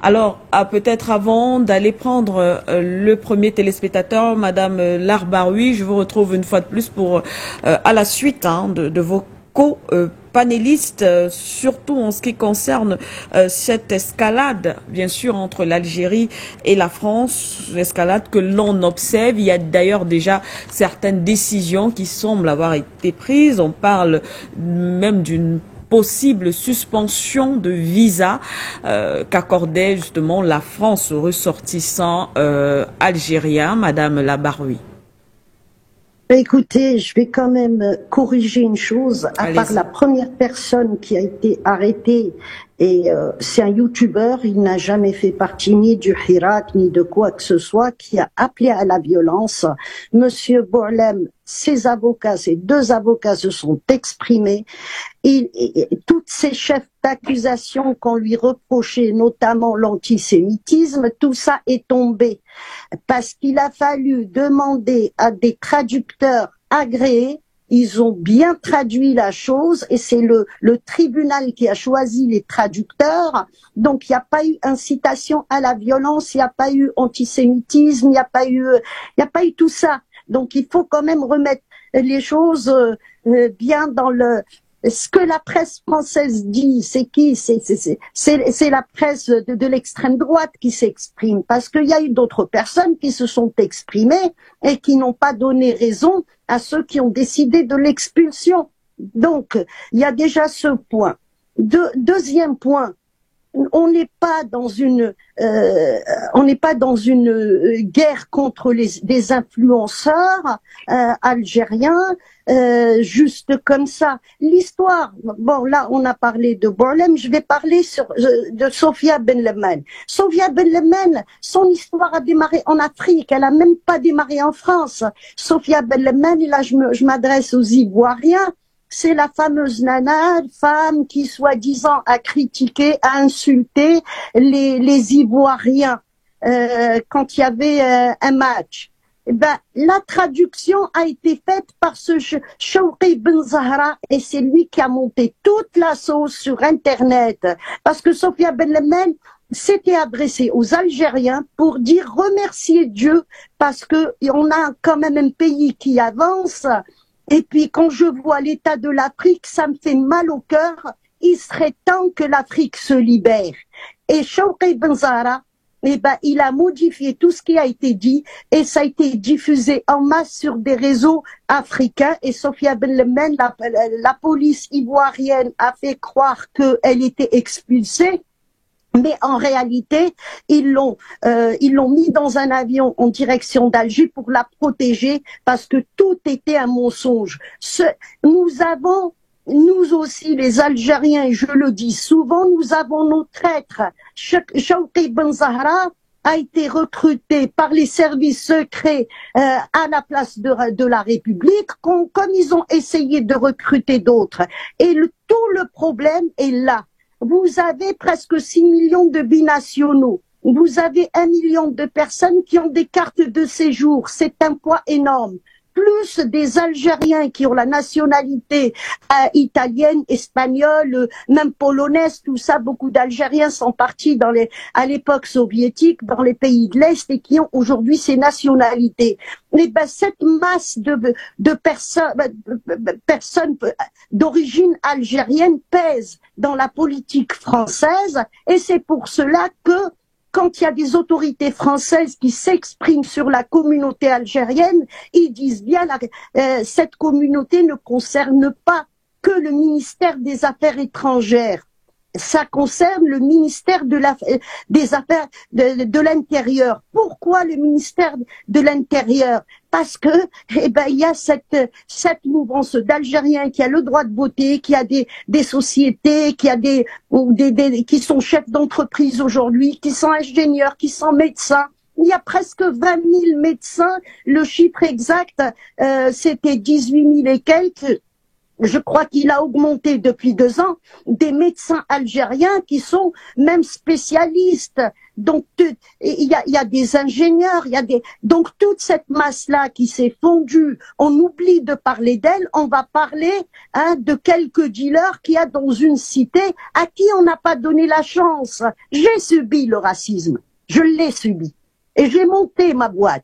Alors, peut-être avant d'aller prendre le premier téléspectateur, Madame Larbaroui, je vous retrouve une fois de plus pour à la suite de vos co-panélistes, surtout en ce qui concerne cette escalade, bien sûr, entre l'Algérie et la France, escalade que l'on observe. Il y a d'ailleurs déjà certaines décisions qui semblent avoir été prises. On parle même d'une possible suspension de visa qu'accordait justement la France aux ressortissants algériens. Madame Larbaroui. Écoutez, je vais quand même corriger une chose. À part la première personne qui a été arrêtée, et c'est un youtubeur, il n'a jamais fait partie ni du Hirak ni de quoi que ce soit, qui a appelé à la violence. Monsieur Boualem, ses avocats, ses deux avocats se sont exprimés. Toutes ces chefs d'accusation qu'on lui reprochait, notamment l'antisémitisme, tout ça est tombé. Parce qu'il a fallu demander à des traducteurs agréés. Ils ont bien traduit la chose et c'est le tribunal qui a choisi les traducteurs. Donc il n'y a pas eu incitation à la violence, il n'y a pas eu antisémitisme, il n'y a pas eu tout ça. Donc il faut quand même remettre les choses bien dans le. Ce que la presse française dit, c'est qui? C'est la presse de l'extrême droite qui s'exprime, parce qu'il y a eu d'autres personnes qui se sont exprimées et qui n'ont pas donné raison à ceux qui ont décidé de l'expulsion. Donc, il y a déjà ce point. Deuxième point, on n'est pas dans une guerre contre des influenceurs algériens juste comme ça. L'histoire, bon là on a parlé de Boualem, je vais parler de Sofia Ben Lemane. Sofia Ben Lemane, son histoire a démarré en Afrique, elle a même pas démarré en France. Sofia Ben Lemane, et là je m'adresse aux Ivoiriens. C'est la fameuse nana, femme qui soi-disant a critiqué, a insulté les Ivoiriens quand il y avait un match. Ben, la traduction a été faite par ce Chouki Ben Zahra et c'est lui qui a monté toute la sauce sur Internet. Parce que Sofia Ben Lemane s'était adressée aux Algériens pour dire remercier Dieu parce que on a quand même un pays qui avance. Et puis quand je vois l'état de l'Afrique, ça me fait mal au cœur. Il serait temps que l'Afrique se libère. Et Chouki Ben Zahra, il a modifié tout ce qui a été dit et ça a été diffusé en masse sur des réseaux africains. Et Sofia Ben Lemane, la police ivoirienne a fait croire qu'elle était expulsée. Mais en réalité, ils l'ont mis dans un avion en direction d'Alger pour la protéger parce que tout était un mensonge. Nous aussi, les Algériens, et je le dis souvent, nous avons nos traîtres. Chouki Ben Zahra a été recruté par les services secrets à la place de la République, comme ils ont essayé de recruter d'autres. Et tout le problème est là. Vous avez presque 6 millions de binationaux. Vous avez 1 million de personnes qui ont des cartes de séjour. C'est un poids énorme. Plus des Algériens qui ont la nationalité italienne, espagnole, même polonaise, tout ça. Beaucoup d'Algériens sont partis à l'époque soviétique, dans les pays de l'Est et qui ont aujourd'hui ces nationalités. Mais cette masse de personnes d'origine algérienne pèse dans la politique française et c'est pour cela que quand il y a des autorités françaises qui s'expriment sur la communauté algérienne, ils disent bien cette communauté ne concerne pas que le ministère des Affaires étrangères. Ça concerne le ministère des Affaires de l'Intérieur. Pourquoi le ministère de l'Intérieur? Parce que, il y a cette mouvance d'Algériens qui a le droit de voter, qui a des sociétés, qui sont chefs d'entreprise aujourd'hui, qui sont ingénieurs, qui sont médecins. Il y a presque 20 000 médecins. Le chiffre exact, c'était 18 000 et quelques. je crois qu'il a augmenté depuis 2 ans, des médecins algériens qui sont même spécialistes. Donc, il y a des ingénieurs, donc toute cette masse-là qui s'est fondue, on oublie de parler d'elle, on va parler de quelques dealers qu'il y a dans une cité à qui on n'a pas donné la chance. J'ai subi le racisme, je l'ai subi. Et j'ai monté ma boîte.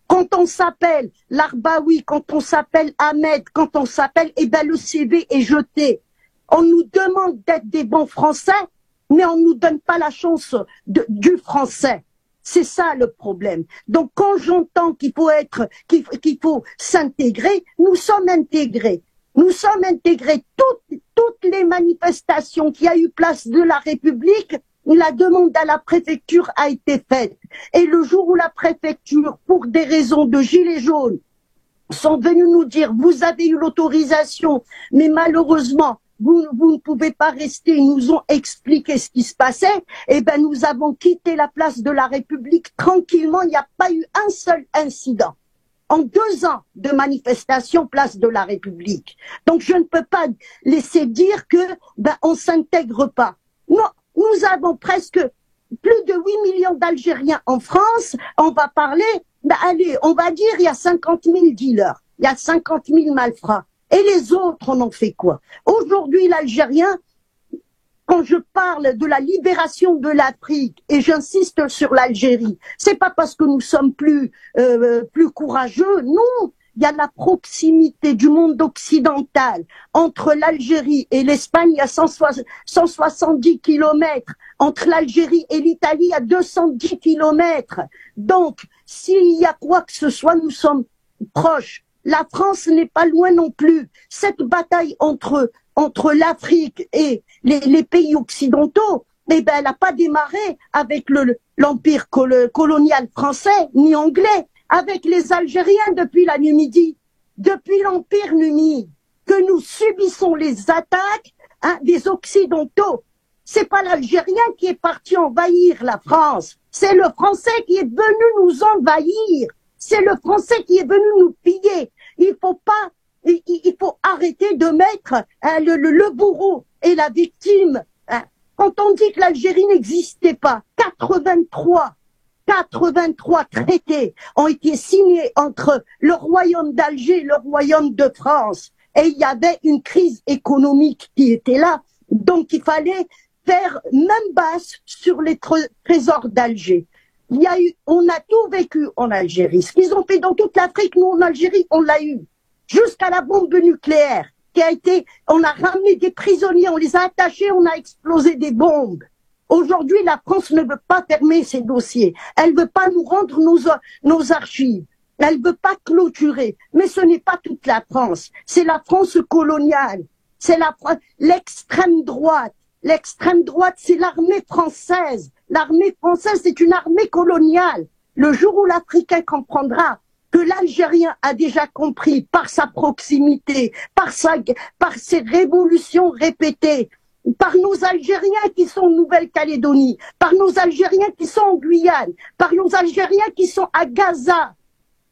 Quand on s'appelle Larbaoui, quand on s'appelle Ahmed, quand on s'appelle, le CV est jeté. On nous demande d'être des bons Français, mais on nous donne pas la chance du français. C'est ça le problème. Donc quand j'entends qu'il faut s'intégrer, nous sommes intégrés. Nous sommes intégrés. Toutes les manifestations qui a eu place de la République, la demande à la préfecture a été faite. Et le jour où la préfecture, pour des raisons de gilets jaunes, sont venus nous dire, vous avez eu l'autorisation, mais malheureusement, vous ne pouvez pas rester, ils nous ont expliqué ce qui se passait, nous avons quitté la place de la République tranquillement, il n'y a pas eu un seul incident. En 2 ans de manifestation, place de la République. Donc je ne peux pas laisser dire que on s'intègre pas. Non, nous avons presque plus de 8 millions d'Algériens en France. On va parler, allez, on va dire il y a 50 000 dealers, il y a 50 000 malfrats. Et les autres, on en fait quoi? Aujourd'hui, l'Algérien, quand je parle de la libération de l'Afrique, et j'insiste sur l'Algérie, c'est pas parce que nous sommes plus courageux, non. Il y a la proximité du monde occidental. Entre l'Algérie et l'Espagne, il y a 170 kilomètres. Entre l'Algérie et l'Italie, il y a 210 kilomètres. Donc, s'il y a quoi que ce soit, nous sommes proches. La France n'est pas loin non plus. Cette bataille entre l'Afrique et les pays occidentaux, elle n'a pas démarré avec l'empire colonial français ni anglais. Avec les Algériens depuis la Numidie, depuis l'Empire numide, que nous subissons les attaques des Occidentaux. C'est pas l'Algérien qui est parti envahir la France, c'est le Français qui est venu nous envahir, c'est le Français qui est venu nous piller. Il faut arrêter de mettre le bourreau et la victime. Quand on dit que l'Algérie n'existait pas, 83 traités ont été signés entre le royaume d'Alger et le royaume de France. Et il y avait une crise économique qui était là. Donc il fallait faire même basse sur les trésors d'Alger. On a tout vécu en Algérie. Ce qu'ils ont fait dans toute l'Afrique, nous en Algérie, on l'a eu. Jusqu'à la bombe nucléaire on a ramené des prisonniers, on les a attachés, on a explosé des bombes. Aujourd'hui, la France ne veut pas fermer ses dossiers. Elle ne veut pas nous rendre nos archives. Elle ne veut pas clôturer. Mais ce n'est pas toute la France. C'est la France coloniale. C'est l'extrême droite. L'extrême droite, c'est l'armée française. L'armée française, c'est une armée coloniale. Le jour où l'Africain comprendra que l'Algérien a déjà compris par sa proximité, par ses révolutions répétées, par nos Algériens qui sont en Nouvelle-Calédonie, par nos Algériens qui sont en Guyane, par nos Algériens qui sont à Gaza.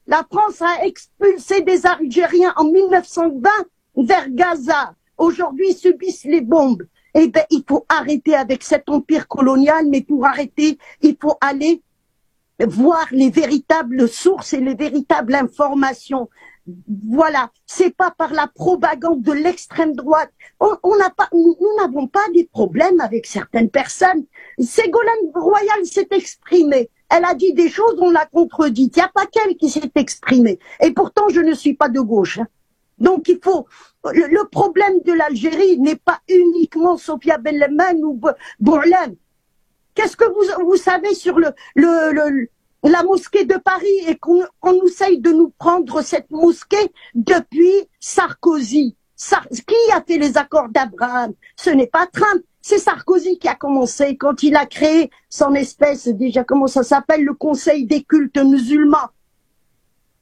La France a expulsé des Algériens en 1920 vers Gaza. Aujourd'hui, ils subissent les bombes. Il faut arrêter avec cet empire colonial, mais pour arrêter, il faut aller voir les véritables sources et les véritables informations. Voilà, c'est pas par la propagande de l'extrême droite. Nous n'avons pas des problèmes avec certaines personnes. Ségolène Royal s'est exprimée. Elle a dit des choses, on l'a contredite. Il n'y a pas qu'elle qui s'est exprimée. Et pourtant, je ne suis pas de gauche. Donc il faut. Le problème de l'Algérie n'est pas uniquement Sofia Belleman ou Bourlem. Qu'est-ce que vous savez sur la mosquée de Paris et qu'on essaye de nous prendre cette mosquée depuis Sarkozy. Qui a fait les accords d'Abraham? Ce n'est pas Trump, c'est Sarkozy qui a commencé quand il a créé son espèce, déjà comment ça s'appelle, le Conseil des cultes musulmans.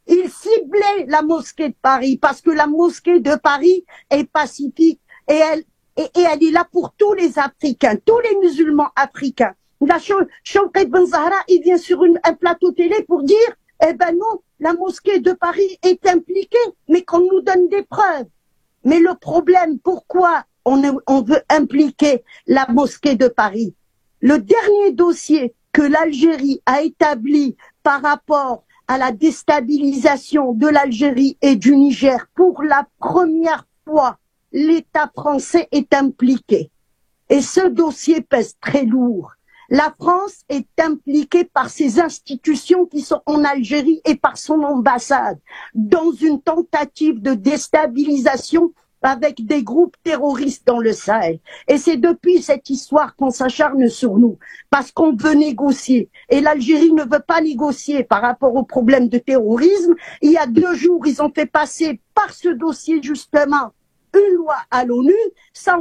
Il ciblait la mosquée de Paris parce que la mosquée de Paris est pacifique et elle est là pour tous les Africains, tous les musulmans africains. La Choukaï Ben Zahra, il vient sur un plateau télé pour dire, non, la mosquée de Paris est impliquée, mais qu'on nous donne des preuves. Mais le problème, pourquoi on veut impliquer la mosquée de Paris? Le dernier dossier que l'Algérie a établi par rapport à la déstabilisation de l'Algérie et du Niger, pour la première fois, l'État français est impliqué. Et ce dossier pèse très lourd. La France est impliquée par ses institutions qui sont en Algérie et par son ambassade dans une tentative de déstabilisation avec des groupes terroristes dans le Sahel. Et c'est depuis cette histoire qu'on s'acharne sur nous, parce qu'on veut négocier. Et l'Algérie ne veut pas négocier par rapport au problème de terrorisme. Il y a 2 jours, ils ont fait passer par ce dossier justement une loi à l'ONU. Ça,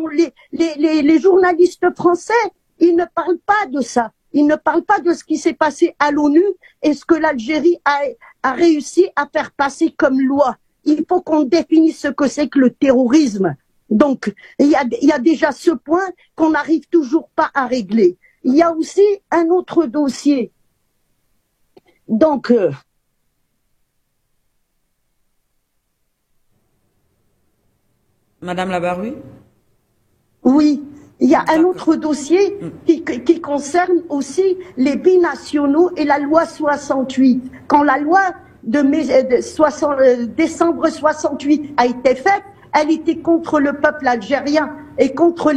les journalistes français, ils ne parlent pas de ça. Ils ne parlent pas de ce qui s'est passé à l'ONU et ce que l'Algérie a réussi à faire passer comme loi. Il faut qu'on définisse ce que c'est que le terrorisme. Donc, il y a déjà ce point qu'on n'arrive toujours pas à régler. Il y a aussi un autre dossier. Donc, Madame Labarui? oui, il y a un autre dossier qui concerne aussi les binationaux et la loi 68. Quand la loi de décembre 68 a été faite, elle était contre le peuple algérien et contre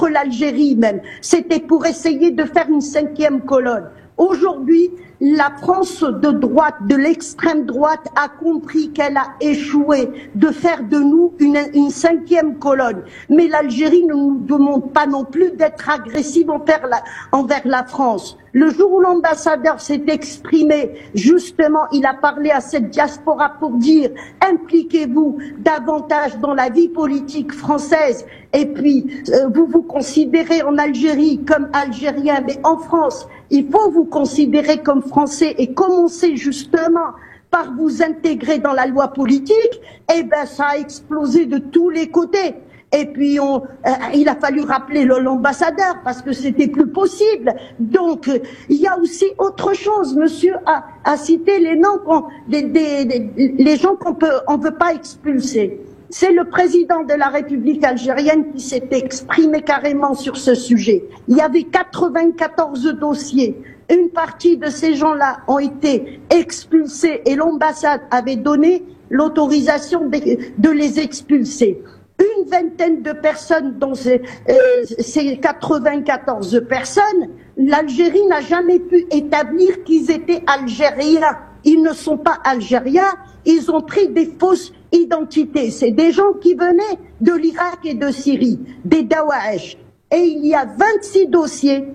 l'Algérie même. C'était pour essayer de faire une 5e colonne. Aujourd'hui, la France de droite, de l'extrême droite, a compris qu'elle a échoué de faire de nous une 5e colonne. Mais l'Algérie ne nous demande pas non plus d'être agressive envers la France. Le jour où l'ambassadeur s'est exprimé, justement, il a parlé à cette diaspora pour dire « impliquez-vous davantage dans la vie politique française ». Et puis, vous vous considérez en Algérie comme Algérien, mais en France, il faut vous considérer comme Français et commencer justement par vous intégrer dans la loi politique. Eh ben, ça a explosé de tous les côtés. Et puis, il a fallu rappeler l'ambassadeur parce que c'était plus possible. Donc, il y a aussi autre chose. Monsieur a cité les noms, les gens on veut pas expulser. C'est le président de la République algérienne qui s'est exprimé carrément sur ce sujet. Il y avait 94 dossiers. Une partie de ces gens-là ont été expulsés et l'ambassade avait donné l'autorisation de les expulser. Une vingtaine de personnes, dont ces 94 personnes, l'Algérie n'a jamais pu établir qu'ils étaient algériens. Ils ne sont pas algériens, ils ont pris des fausses identités. C'est des gens qui venaient de l'Irak et de Syrie, des Dawaesh. Et il y a 26 dossiers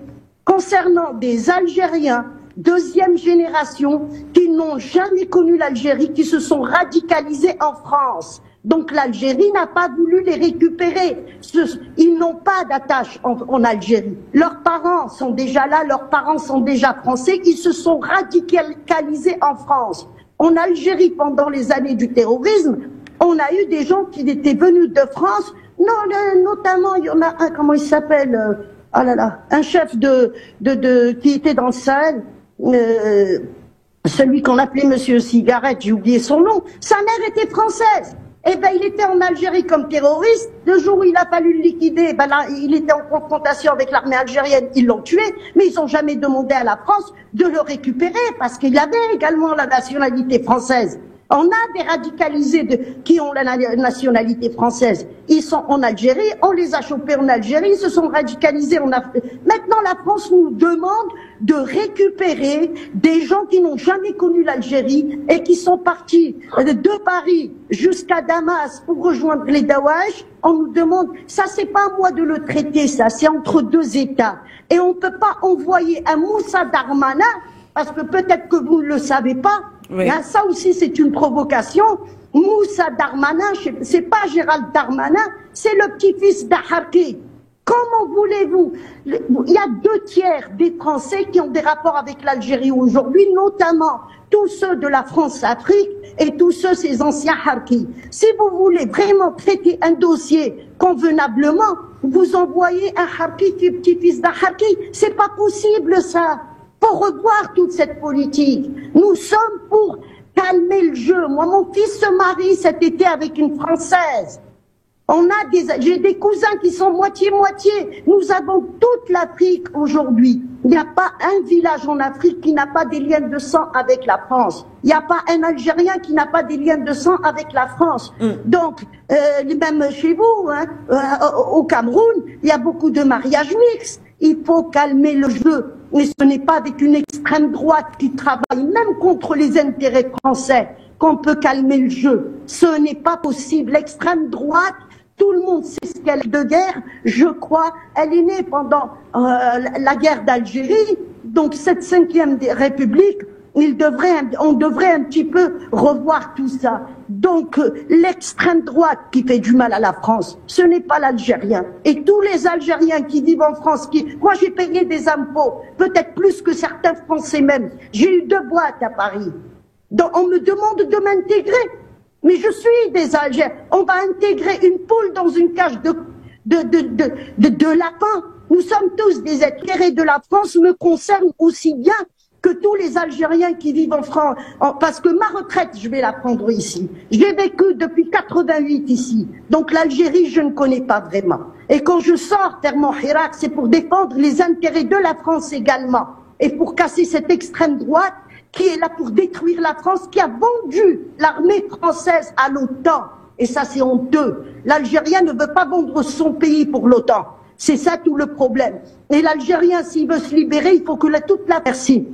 concernant des Algériens, 2e génération, qui n'ont jamais connu l'Algérie, qui se sont radicalisés en France. Donc l'Algérie n'a pas voulu les récupérer. Ils n'ont pas d'attache en Algérie. Leurs parents sont déjà là, leurs parents sont déjà français, ils se sont radicalisés en France. En Algérie, pendant les années du terrorisme, on a eu des gens qui étaient venus de France. Non, notamment, il y en a un, comment il s'appelle un chef qui était dans le Sahel, celui qu'on appelait Monsieur Cigarette, j'ai oublié son nom. Sa mère était française. Eh ben, il était en Algérie comme terroriste. Le jour où il a fallu le liquider, ben là, il était en confrontation avec l'armée algérienne. Ils l'ont tué, mais ils n'ont jamais demandé à la France de le récupérer parce qu'il avait également la nationalité française. On a des radicalisés qui ont la nationalité française. Ils sont en Algérie, on les a chopés en Algérie, ils se sont radicalisés en Afrique. Maintenant, la France nous demande de récupérer des gens qui n'ont jamais connu l'Algérie et qui sont partis de Paris jusqu'à Damas pour rejoindre les Dawaesh. On nous demande, ça c'est pas à moi de le traiter, ça c'est entre 2 États. Et on ne peut pas envoyer un Moussa Darmanin, parce que peut-être que vous ne le savez pas. Oui. Hein, ça aussi, c'est une provocation. Moussa Darmanin, c'est pas Gérald Darmanin, c'est le petit-fils d'Harki. Comment voulez-vous? Il y a 2/3 des Français qui ont des rapports avec l'Algérie aujourd'hui, notamment tous ceux de la France-Afrique et tous ceux, ces anciens Harki. Si vous voulez vraiment traiter un dossier convenablement, vous envoyez un Harki, petit-fils d'un Harki. C'est pas possible, ça. Pour revoir toute cette politique. Nous sommes pour calmer le jeu. Moi, mon fils se marie cet été avec une Française. J'ai des cousins qui sont moitié-moitié. Nous avons toute l'Afrique aujourd'hui. Il n'y a pas un village en Afrique qui n'a pas des liens de sang avec la France. Il n'y a pas un Algérien qui n'a pas des liens de sang avec la France. Donc, même chez vous, hein, au Cameroun, il y a beaucoup de mariages mixtes. Il faut calmer le jeu. Et ce n'est pas avec une extrême droite qui travaille même contre les intérêts français qu'on peut calmer le jeu. Ce n'est pas possible. L'extrême droite, tout le monde sait ce qu'elle est de guerre. Je crois, elle est née pendant la guerre d'Algérie. Donc cette 5e République, on devrait un petit peu revoir tout ça. Donc l'extrême droite qui fait du mal à la France, ce n'est pas l'Algérien. Et tous les Algériens qui vivent en France, moi j'ai payé des impôts, peut-être plus que certains Français même. J'ai eu 2 boîtes à Paris. Donc on me demande de m'intégrer. Mais je suis des Algériens. On va intégrer une poule dans une cage de lapins. Nous sommes tous des êtres. L'intérêt de la France me concerne aussi bien que tous les Algériens qui vivent en France. Parce que ma retraite, je vais la prendre ici. J'ai vécu depuis 88 ici. Donc l'Algérie, je ne connais pas vraiment. Et quand je sors faire mon hirak, c'est pour défendre les intérêts de la France également. Et pour casser cette extrême droite qui est là pour détruire la France, qui a vendu l'armée française à l'OTAN. Et ça, c'est honteux. L'Algérien ne veut pas vendre son pays pour l'OTAN. C'est ça tout le problème. Et l'Algérien, s'il veut se libérer, il faut que toute la... Merci.